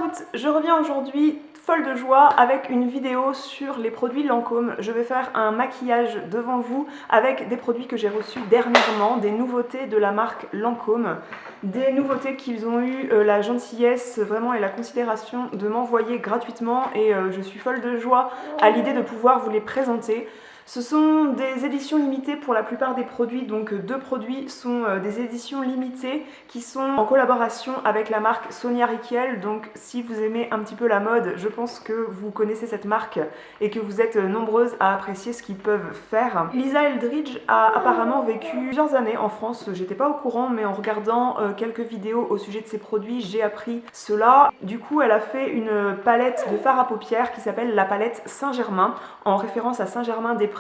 route, je reviens aujourd'hui folle de joie avec une vidéo sur les produits Lancôme. Je vais faire un maquillage devant vous avec des produits que j'ai reçus dernièrement, des nouveautés de la marque Lancôme, des nouveautés qu'ils ont eu la gentillesse vraiment et la considération de m'envoyer gratuitement et je suis folle de joie à l'idée de pouvoir vous les présenter. Ce sont des éditions limitées pour la plupart des produits, donc deux produits sont des éditions limitées qui sont en collaboration avec la marque Sonia Rykiel. Donc si vous aimez un petit peu la mode, je pense que vous connaissez cette marque et que vous êtes nombreuses à apprécier ce qu'ils peuvent faire. Lisa Eldridge a apparemment vécu plusieurs années en France, j'étais pas au courant, mais en regardant quelques vidéos au sujet de ces produits, j'ai appris cela. Du coup, elle a fait une palette de fard à paupières qui s'appelle la palette Saint-Germain, en référence à Saint-Germain-des-Prés.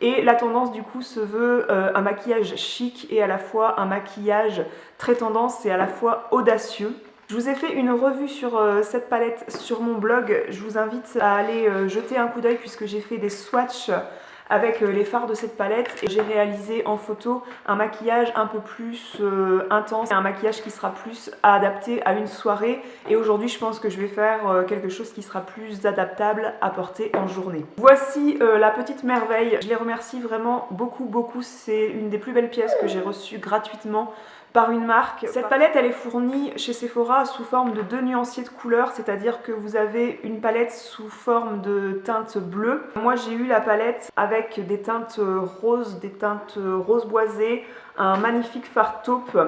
Et la tendance du coup se veut un maquillage chic et à la fois un maquillage très tendance et à la fois audacieux. Je vous ai fait une revue sur cette palette sur mon blog, je vous invite à aller jeter un coup d'œil puisque j'ai fait des swatchs avec les fards de cette palette et j'ai réalisé en photo un maquillage un peu plus intense, un maquillage qui sera plus adapté à une soirée, et aujourd'hui je pense que je vais faire quelque chose qui sera plus adaptable à porter en journée. Voici la petite merveille, je les remercie vraiment beaucoup, c'est une des plus belles pièces que j'ai reçues gratuitement par une marque. Cette palette elle est fournie chez Sephora sous forme de 2 nuanciers de couleurs, c'est-à-dire que vous avez une palette sous forme de teinte bleue. Moi j'ai eu la palette avec des teintes roses, des teintes rose boisées, un magnifique fard taupe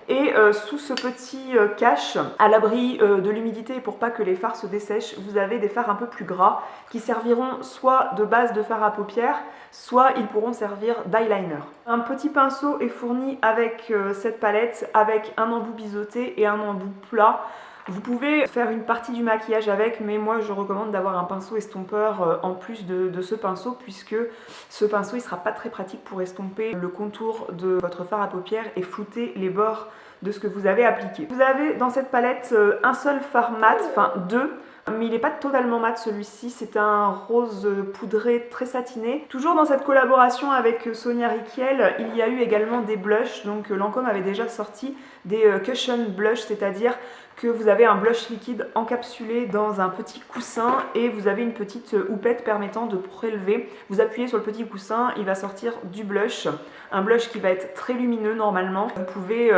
et sous ce petit cache, à l'abri de l'humidité et pour pas que les fards se dessèchent, vous avez des fards un peu plus gras qui serviront soit de base de fard à paupières, soit ils pourront servir d'eyeliner. Un petit pinceau est fourni avec cette palette, avec un embout biseauté et un embout plat. Vous pouvez faire une partie du maquillage avec, mais moi je recommande d'avoir un pinceau estompeur en plus de ce pinceau, puisque ce pinceau il sera pas très pratique pour estomper le contour de votre fard à paupières et flouter les bords de ce que vous avez appliqué. Vous avez dans cette palette un seul fard mat, enfin deux, mais il n'est pas totalement mat celui-ci, c'est un rose poudré très satiné. Toujours dans cette collaboration avec Sonia Rykiel, il y a eu également des blushs, donc Lancôme avait déjà sorti des cushion blush, c'est-à-dire que vous avez un blush liquide encapsulé dans un petit coussin et vous avez une petite houppette permettant de prélever. Vous appuyez sur le petit coussin, il va sortir du blush, un blush qui va être très lumineux normalement. Vous pouvez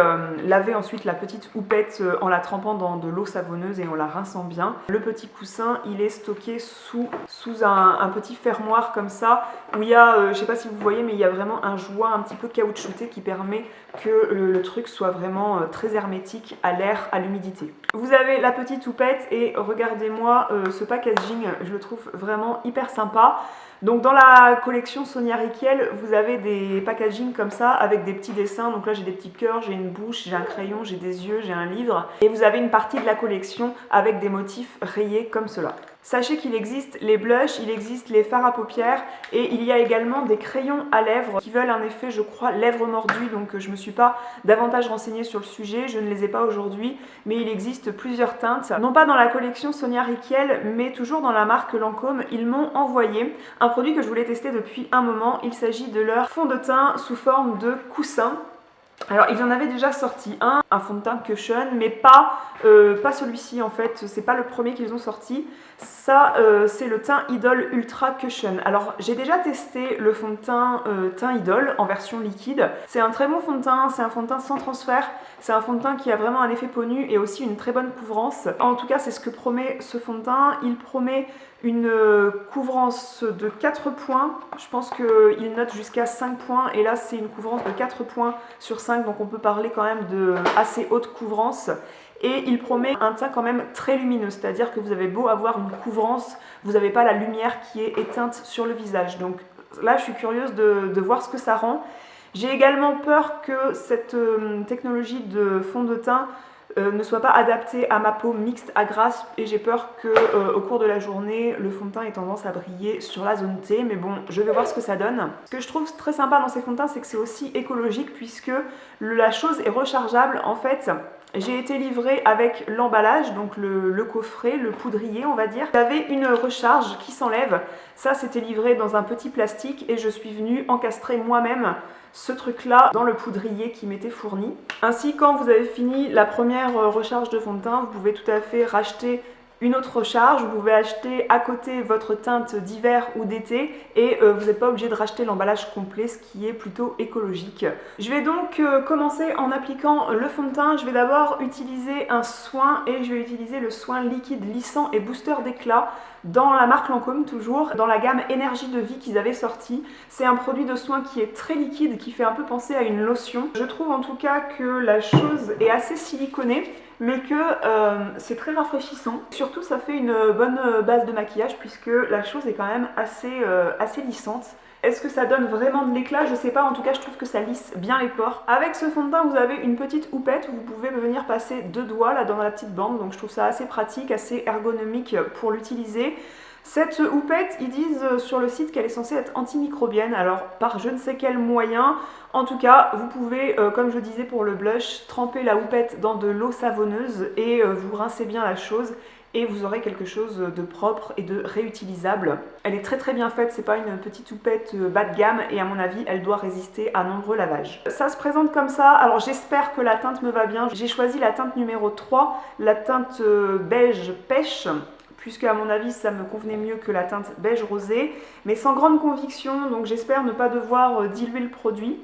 laver ensuite la petite houppette en la trempant dans de l'eau savonneuse et en la rinçant bien. Le petit coussin, il est stocké sous un petit fermoir comme ça, où il y a, je sais pas si vous voyez, mais il y a vraiment un joint un petit peu caoutchouté qui permet que le truc soit vraiment très hermétique à l'air, à l'humidité. Vous avez la petite houppette et regardez-moi ce packaging, je le trouve vraiment hyper sympa. Donc dans la collection Sonia Rykiel, vous avez des packaging comme ça avec des petits dessins. Donc là j'ai des petits cœurs, j'ai une bouche, j'ai un crayon, j'ai des yeux, j'ai un livre. Et vous avez une partie de la collection avec des motifs rayés comme cela. Sachez qu'il existe les blushs, il existe les fards à paupières et il y a également des crayons à lèvres qui veulent un effet, je crois, lèvres mordues. Donc je ne me suis pas davantage renseignée sur le sujet, je ne les ai pas aujourd'hui, mais il existe plusieurs teintes. Non pas dans la collection Sonia Rykiel, mais toujours dans la marque Lancôme, ils m'ont envoyé un produit que je voulais tester depuis un moment. Il s'agit de leur fond de teint sous forme de coussin. Alors ils en avaient déjà sorti un fond de teint cushion, mais pas celui-ci en fait, c'est pas le premier qu'ils ont sorti. Ça c'est le teint Idol Ultra Cushion. Alors j'ai déjà testé le fond de teint teint Idol en version liquide. C'est un très bon fond de teint, c'est un fond de teint sans transfert, c'est un fond de teint qui a vraiment un effet peau nue et aussi une très bonne couvrance. En tout cas c'est ce que promet ce fond de teint, il promet une couvrance de 4 points, je pense qu'il note jusqu'à 5 points et là c'est une couvrance de 4 points sur 5, donc on peut parler quand même de assez haute couvrance. Et il promet un teint quand même très lumineux, c'est-à-dire que vous avez beau avoir une couvrance, vous n'avez pas la lumière qui est éteinte sur le visage. Donc là je suis curieuse de voir ce que ça rend. J'ai également peur que cette technologie de fond de teint ne soit pas adapté à ma peau mixte à grasse et j'ai peur que au cours de la journée le fond de teint ait tendance à briller sur la zone T, mais bon je vais voir ce que ça donne. Ce que je trouve très sympa dans ces fonds de teint, c'est que c'est aussi écologique puisque la chose est rechargeable. En fait J'ai été livrée avec l'emballage, donc le coffret, le poudrier on va dire. J'avais une recharge qui s'enlève, ça c'était livré dans un petit plastique et je suis venue encastrer moi-même ce truc là dans le poudrier qui m'était fourni. Ainsi, quand vous avez fini la première recharge de fond de teint, vous pouvez tout à fait racheter une autre recharge, vous pouvez acheter à côté votre teinte d'hiver ou d'été et vous n'êtes pas obligé de racheter l'emballage complet, ce qui est plutôt écologique. Je vais donc commencer en appliquant le fond de teint. Je vais d'abord utiliser un soin et je vais utiliser le soin liquide lissant et booster d'éclat dans la marque Lancôme, toujours dans la gamme Énergie de Vie qu'ils avaient sorti. C'est un produit de soin qui est très liquide, qui fait un peu penser à une lotion. Je trouve en tout cas que la chose est assez siliconée, mais que c'est très rafraîchissant. Surtout, ça fait une bonne base de maquillage puisque la chose est quand même assez lissante. Est-ce que ça donne vraiment de l'éclat? Je sais pas, en tout cas je trouve que ça lisse bien les pores. Avec ce fond de teint, vous avez une petite houppette où vous pouvez venir passer 2 doigts là dans la petite bande, donc je trouve ça assez pratique, assez ergonomique pour l'utiliser. Cette houppette, ils disent sur le site qu'elle est censée être antimicrobienne, alors par je ne sais quel moyen, en tout cas vous pouvez, comme je disais pour le blush, tremper la houppette dans de l'eau savonneuse et vous rincez bien la chose et vous aurez quelque chose de propre et de réutilisable. Elle est très très bien faite, c'est pas une petite houppette bas de gamme et à mon avis elle doit résister à nombreux lavages. Ça se présente comme ça, alors j'espère que la teinte me va bien. J'ai choisi la teinte numéro 3, la teinte beige pêche, puisque à mon avis ça me convenait mieux que la teinte beige rosé, mais sans grande conviction, donc j'espère ne pas devoir diluer le produit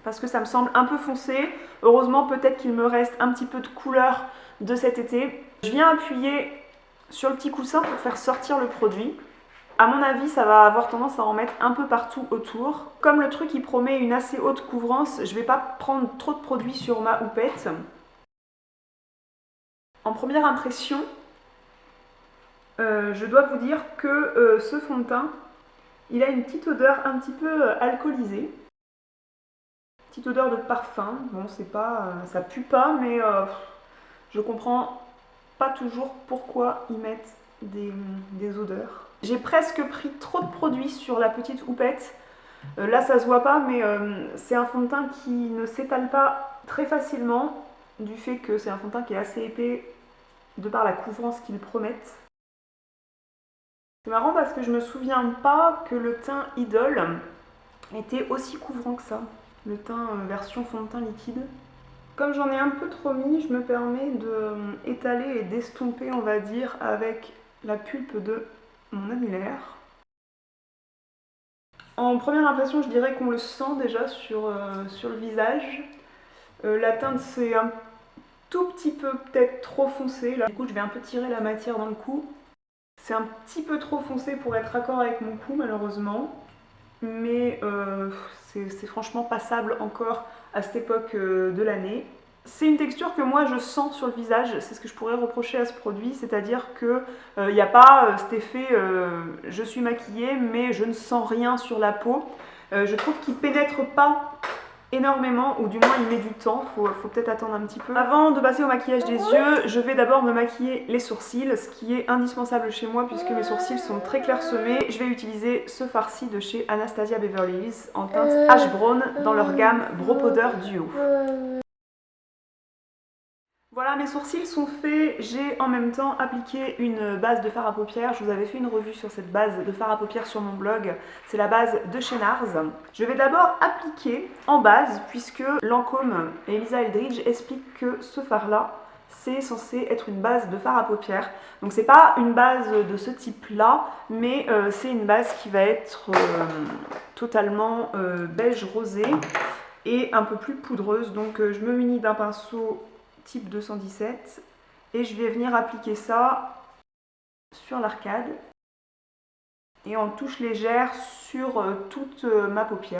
parce que ça me semble un peu foncé. Heureusement, peut-être qu'il me reste un petit peu de couleur de cet été. Je viens appuyer sur le petit coussin pour faire sortir le produit. À mon avis, ça va avoir tendance à en mettre un peu partout autour. Comme le truc il promet une assez haute couvrance, je ne vais pas prendre trop de produit sur ma houppette. En première impression, je dois vous dire que ce fond de teint, il a une petite odeur un petit peu alcoolisée. Petite odeur de parfum. Bon, c'est pas, ça pue pas, mais je comprends pas toujours pourquoi ils mettent des odeurs. J'ai presque pris trop de produits sur la petite houppette. Là, ça se voit pas, mais c'est un fond de teint qui ne s'étale pas très facilement, du fait que c'est un fond de teint qui est assez épais de par la couvrance qu'ils promettent. C'est marrant parce que je me souviens pas que le teint Idol était aussi couvrant que ça. Le teint version fond de teint liquide. Comme j'en ai un peu trop mis, je me permets d'étaler et d'estomper, on va dire, avec la pulpe de mon annulaire. En première impression, je dirais qu'on le sent déjà sur le visage. La teinte, c'est un tout petit peu peut-être trop foncé. Là. Du coup, je vais un peu tirer la matière dans le cou. C'est un petit peu trop foncé pour être raccord avec mon cou, malheureusement. Mais c'est franchement passable encore à cette époque de l'année. C'est une texture que moi je sens sur le visage, c'est ce que je pourrais reprocher à ce produit, c'est-à-dire qu'il n'y a pas cet effet je suis maquillée mais je ne sens rien sur la peau. Je trouve qu'il pénètre pas énormément, ou du moins il met du temps, faut peut-être attendre un petit peu. Avant de passer au maquillage des yeux, je vais d'abord me maquiller les sourcils, ce qui est indispensable chez moi puisque mes sourcils sont très clairsemés. Je vais utiliser ce farci de chez Anastasia Beverly Hills en teinte Ash Brown dans leur gamme Brow Powder Duo. Voilà, mes sourcils sont faits, j'ai en même temps appliqué une base de fard à paupières. Je vous avais fait une revue sur cette base de fard à paupières sur mon blog, c'est la base de chez NARS. Je vais d'abord appliquer en base, puisque Lancôme et Elisa Eldridge expliquent que ce fard-là, c'est censé être une base de fard à paupières. Donc c'est pas une base de ce type-là, mais c'est une base qui va être totalement beige rosé et un peu plus poudreuse. Donc je me munis d'un pinceau type 217 et je vais venir appliquer ça sur l'arcade et en touche légère sur toute ma paupière.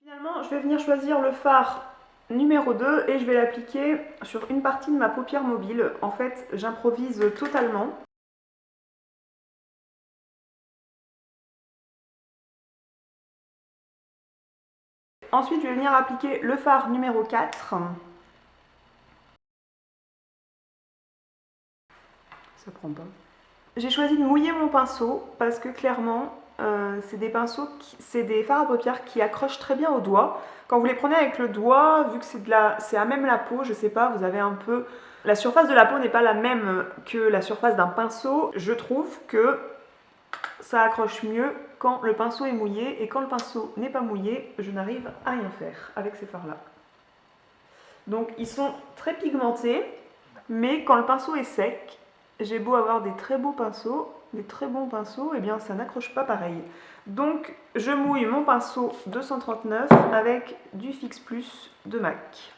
Finalement, je vais venir choisir le fard numéro 2 et je vais l'appliquer sur une partie de ma paupière mobile. En fait, j'improvise totalement. Ensuite, je vais venir appliquer le fard numéro 4. Ça prend pas. J'ai choisi de mouiller mon pinceau parce que clairement, c'est des pinceaux, c'est des fards à paupières qui accrochent très bien au doigt. Quand vous les prenez avec le doigt, vu que c'est à même la peau, je sais pas, vous avez un peu... La surface de la peau n'est pas la même que la surface d'un pinceau. Je trouve que ça accroche mieux quand le pinceau est mouillé, et quand le pinceau n'est pas mouillé, je n'arrive à rien faire avec ces fards-là. Donc ils sont très pigmentés, mais quand le pinceau est sec, j'ai beau avoir des très beaux pinceaux, des très bons pinceaux, et bien ça n'accroche pas pareil. Donc je mouille mon pinceau 239 avec du Fix Plus de MAC.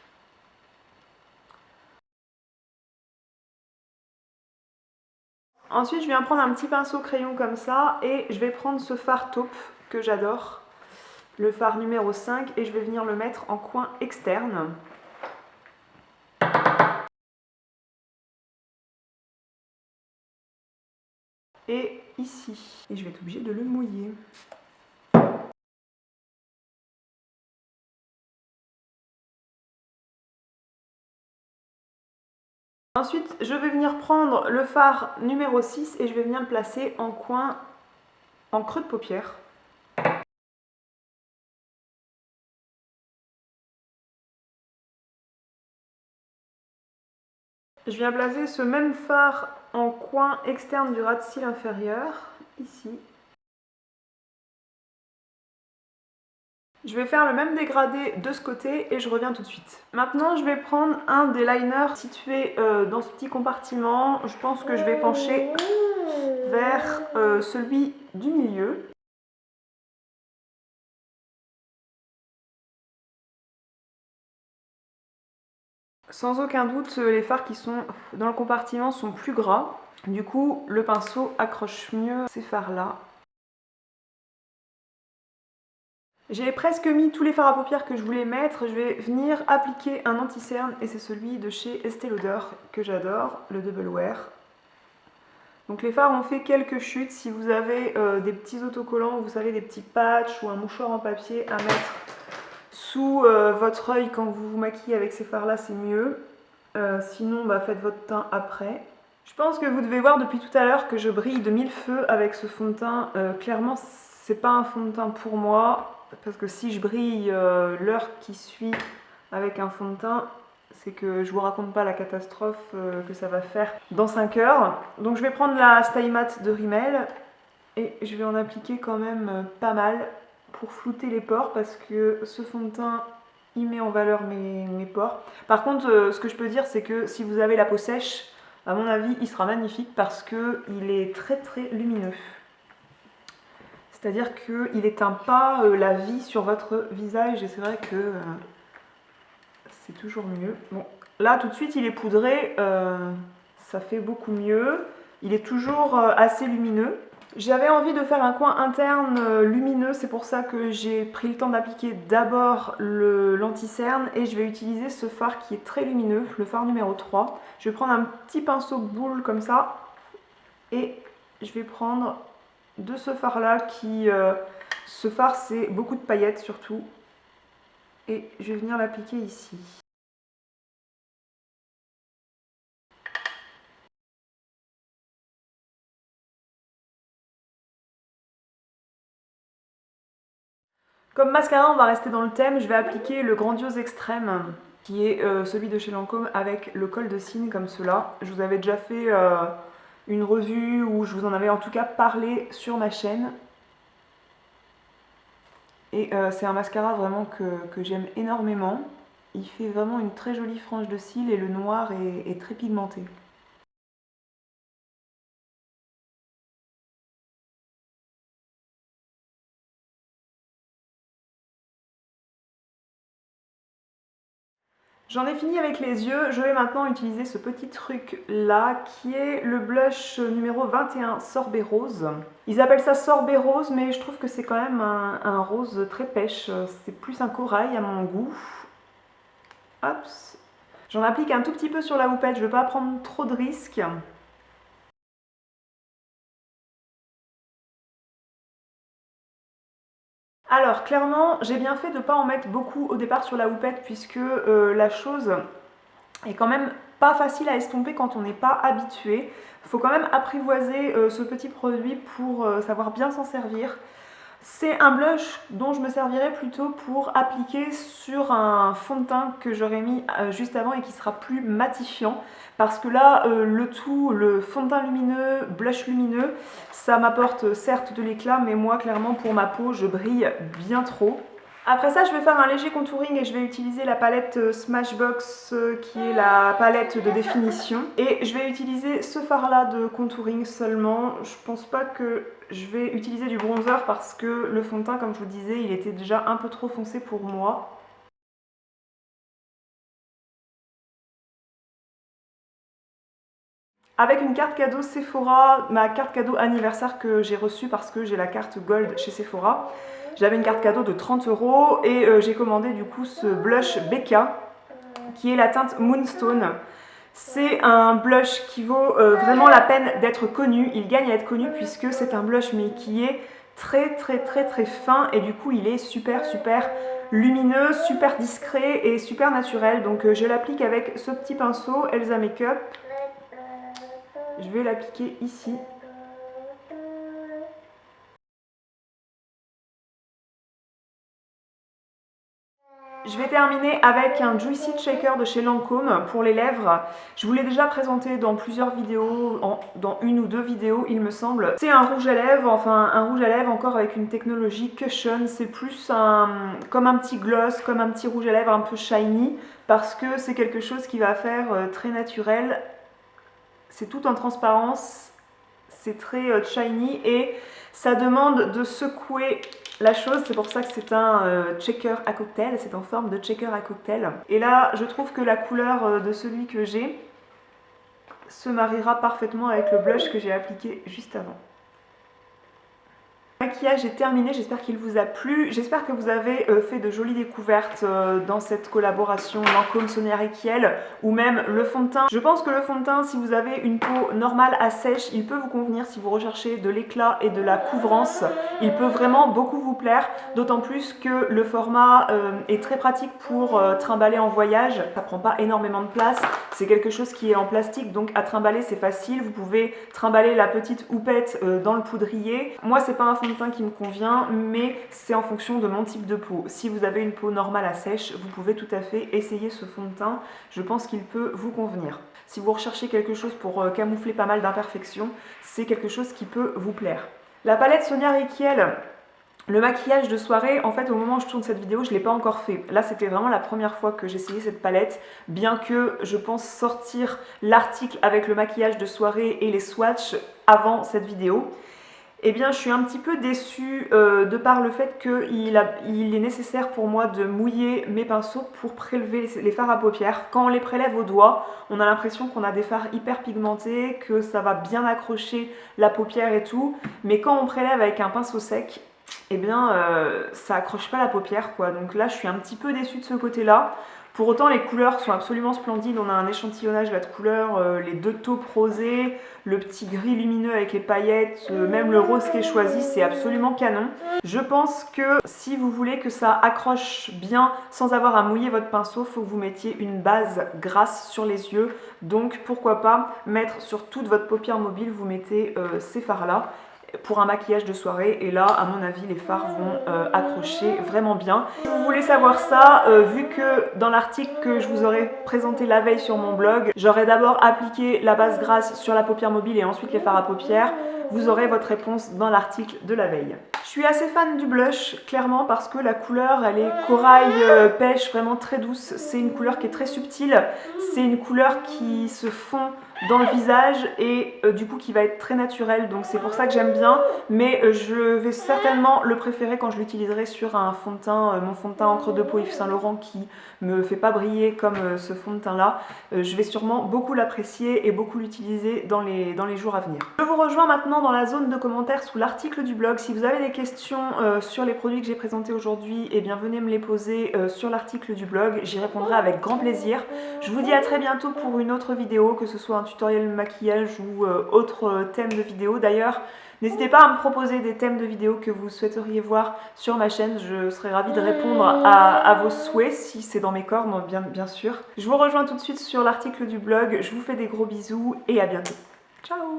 Ensuite je viens prendre un petit pinceau crayon comme ça, et je vais prendre ce fard taupe que j'adore, le fard numéro 5, et je vais venir le mettre en coin externe. Et ici. Et je vais être obligée de le mouiller. Ensuite, je vais venir prendre le fard numéro 6 et je vais venir le placer en coin, en creux de paupière. Je viens placer ce même fard en coin externe du ras de cils inférieur, ici. Je vais faire le même dégradé de ce côté et je reviens tout de suite. Maintenant, je vais prendre un des liners situés dans ce petit compartiment. Je pense que je vais pencher vers celui du milieu. Sans aucun doute, les fards qui sont dans le compartiment sont plus gras. Du coup, le pinceau accroche mieux ces fards-là. J'ai presque mis tous les fards à paupières que je voulais mettre. Je vais venir appliquer un anti-cerne et c'est celui de chez Estée Lauder que j'adore, le Double Wear. Donc les fards ont fait quelques chutes. Si vous avez des petits autocollants, vous savez, des petits patchs ou un mouchoir en papier à mettre sous votre œil quand vous vous maquillez avec ces fards là, c'est mieux. Sinon faites votre teint après. Je pense que vous devez voir depuis tout à l'heure que je brille de mille feux avec ce fond de teint. Clairement c'est pas un fond de teint pour moi, parce que si je brille l'heure qui suit avec un fond de teint, c'est que je vous raconte pas la catastrophe que ça va faire dans 5 heures. Donc je vais prendre la Stay Matte de Rimmel et je vais en appliquer quand même pas mal pour flouter les pores, parce que ce fond de teint il met en valeur mes pores. Par contre, ce que je peux dire, c'est que si vous avez la peau sèche, à mon avis, il sera magnifique parce qu'il est très très lumineux. C'est-à-dire qu'il n'éteint pas la vie sur votre visage, et c'est vrai que c'est toujours mieux. Bon, là tout de suite il est poudré, ça fait beaucoup mieux. Il est toujours assez lumineux. J'avais envie de faire un coin interne lumineux, c'est pour ça que j'ai pris le temps d'appliquer d'abord l'anti-cerne et je vais utiliser ce fard qui est très lumineux, le fard numéro 3. Je vais prendre un petit pinceau boule comme ça et je vais prendre de ce fard là ce fard c'est beaucoup de paillettes surtout, et je vais venir l'appliquer ici. Comme mascara, on va rester dans le thème. Je vais appliquer le Grandiose Extrême, qui est celui de chez Lancôme avec le col de cygne comme cela. Je vous avais déjà fait une revue où je vous en avais en tout cas parlé sur ma chaîne. Et c'est un mascara vraiment que j'aime énormément. Il fait vraiment une très jolie frange de cils et le noir est très pigmenté. J'en ai fini avec les yeux, je vais maintenant utiliser ce petit truc là qui est le blush numéro 21 Sorbet Rose. Ils appellent ça Sorbet Rose, mais je trouve que c'est quand même un rose très pêche, c'est plus un corail à mon goût. Hop. J'en applique un tout petit peu sur la houppette, je ne veux pas prendre trop de risques. Alors clairement, j'ai bien fait de ne pas en mettre beaucoup au départ sur la houppette, puisque la chose est quand même pas facile à estomper quand on n'est pas habitué. Il faut quand même apprivoiser ce petit produit pour savoir bien s'en servir. C'est un blush dont je me servirai plutôt pour appliquer sur un fond de teint que j'aurais mis juste avant et qui sera plus matifiant. Parce que là, le fond de teint lumineux, blush lumineux, ça m'apporte certes de l'éclat, mais moi, clairement, pour ma peau, je brille bien trop. Après ça, je vais faire un léger contouring et je vais utiliser la palette Smashbox qui est la palette de définition. Et je vais utiliser ce fard là de contouring seulement. Je pense pas que je vais utiliser du bronzer parce que le fond de teint, comme je vous disais, il était déjà un peu trop foncé pour moi. Avec une carte cadeau Sephora, ma carte cadeau anniversaire que j'ai reçue parce que j'ai la carte Gold chez Sephora. J'avais une carte cadeau de 30 € et j'ai commandé du coup ce blush Becca qui est la teinte Moonstone. C'est un blush qui vaut vraiment la peine d'être connu. Il gagne à être connu puisque c'est un blush mais qui est très fin et du coup il est super lumineux, super discret et super naturel. Donc je l'applique avec ce petit pinceau Elsa Makeup. Je vais l'appliquer ici. Je vais terminer avec un Juicy Shaker de chez Lancôme pour les lèvres. Je vous l'ai déjà présenté dans plusieurs vidéos, dans une ou deux vidéos il me semble. C'est un rouge à lèvres, enfin un rouge à lèvres encore avec une technologie cushion. C'est plus comme un petit gloss, comme un petit rouge à lèvres un peu shiny parce que c'est quelque chose qui va faire très naturel. C'est tout en transparence, c'est très shiny et ça demande de secouer la chose, c'est pour ça que c'est un shaker à cocktail, c'est en forme de shaker à cocktail. Et là, je trouve que la couleur de celui que j'ai se mariera parfaitement avec le blush que j'ai appliqué juste avant. Le maquillage est terminé, j'espère qu'il vous a plu, j'espère que vous avez fait de jolies découvertes dans cette collaboration Lancôme Sonia Rykiel ou même le fond de teint. Je pense que le fond de teint, si vous avez une peau normale à sèche, il peut vous convenir si vous recherchez de l'éclat et de la couvrance. Il peut vraiment beaucoup vous plaire, d'autant plus que le format est très pratique pour trimballer en voyage, ça prend pas énormément de place, c'est quelque chose qui est en plastique donc à trimballer c'est facile, vous pouvez trimballer la petite houppette dans le poudrier. Moi c'est pas un fond de teint qui me convient mais c'est en fonction de mon type de peau. Si vous avez une peau normale à sèche, vous pouvez tout à fait essayer ce fond de teint, je pense qu'il peut vous convenir. Si vous recherchez quelque chose pour camoufler pas mal d'imperfections, c'est quelque chose qui peut vous plaire. La palette Sonia Rykiel, le maquillage de soirée, en fait au moment où je tourne cette vidéo, je ne l'ai pas encore fait. Là c'était vraiment la première fois que j'essayais cette palette, bien que je pense sortir l'article avec le maquillage de soirée et les swatchs avant cette vidéo. Eh bien je suis un petit peu déçue de par le fait qu'il est nécessaire pour moi de mouiller mes pinceaux pour prélever les fards à paupières. Quand on les prélève au doigt, on a l'impression qu'on a des fards hyper pigmentés, que ça va bien accrocher la paupière et tout. Mais quand on prélève avec un pinceau sec, eh bien ça accroche pas la paupière quoi. Donc là je suis un petit peu déçue de ce côté-là. Pour autant les couleurs sont absolument splendides, on a un échantillonnage là de couleurs, les deux taupes rosées, le petit gris lumineux avec les paillettes, même le rose qui est choisi, c'est absolument canon. Je pense que si vous voulez que ça accroche bien sans avoir à mouiller votre pinceau, il faut que vous mettiez une base grasse sur les yeux. Donc pourquoi pas mettre sur toute votre paupière mobile, vous mettez ces fards là pour un maquillage de soirée et là à mon avis les fards vont accrocher vraiment bien. Si vous voulez savoir ça, vu que dans l'article que je vous aurais présenté la veille sur mon blog, j'aurais d'abord appliqué la base grasse sur la paupière mobile et ensuite les fards à paupières, vous aurez votre réponse dans l'article de la veille. Je suis assez fan du blush, clairement, parce que la couleur, elle est corail pêche, vraiment très douce. C'est une couleur qui est très subtile, c'est une couleur qui se fond dans le visage et du coup qui va être très naturelle, donc c'est pour ça que j'aime bien, mais je vais certainement le préférer quand je l'utiliserai sur un fond de teint, mon fond de teint encre de peau Yves Saint Laurent qui me fait pas briller comme ce fond de teint là. Je vais sûrement beaucoup l'apprécier et beaucoup l'utiliser dans les jours à venir. Je vous rejoins maintenant dans la zone de commentaires sous l'article du blog. Si vous avez des questions, questions sur les produits que j'ai présentés aujourd'hui, eh bien venez me les poser sur l'article du blog, j'y répondrai avec grand plaisir. Je vous dis à très bientôt pour une autre vidéo, que ce soit un tutoriel maquillage ou autre thème de vidéo. D'ailleurs, n'hésitez pas à me proposer des thèmes de vidéos que vous souhaiteriez voir sur ma chaîne, je serai ravie de répondre à vos souhaits si c'est dans mes cordes, bien sûr. Je vous rejoins tout de suite sur l'article du blog, je vous fais des gros bisous et à bientôt. Ciao!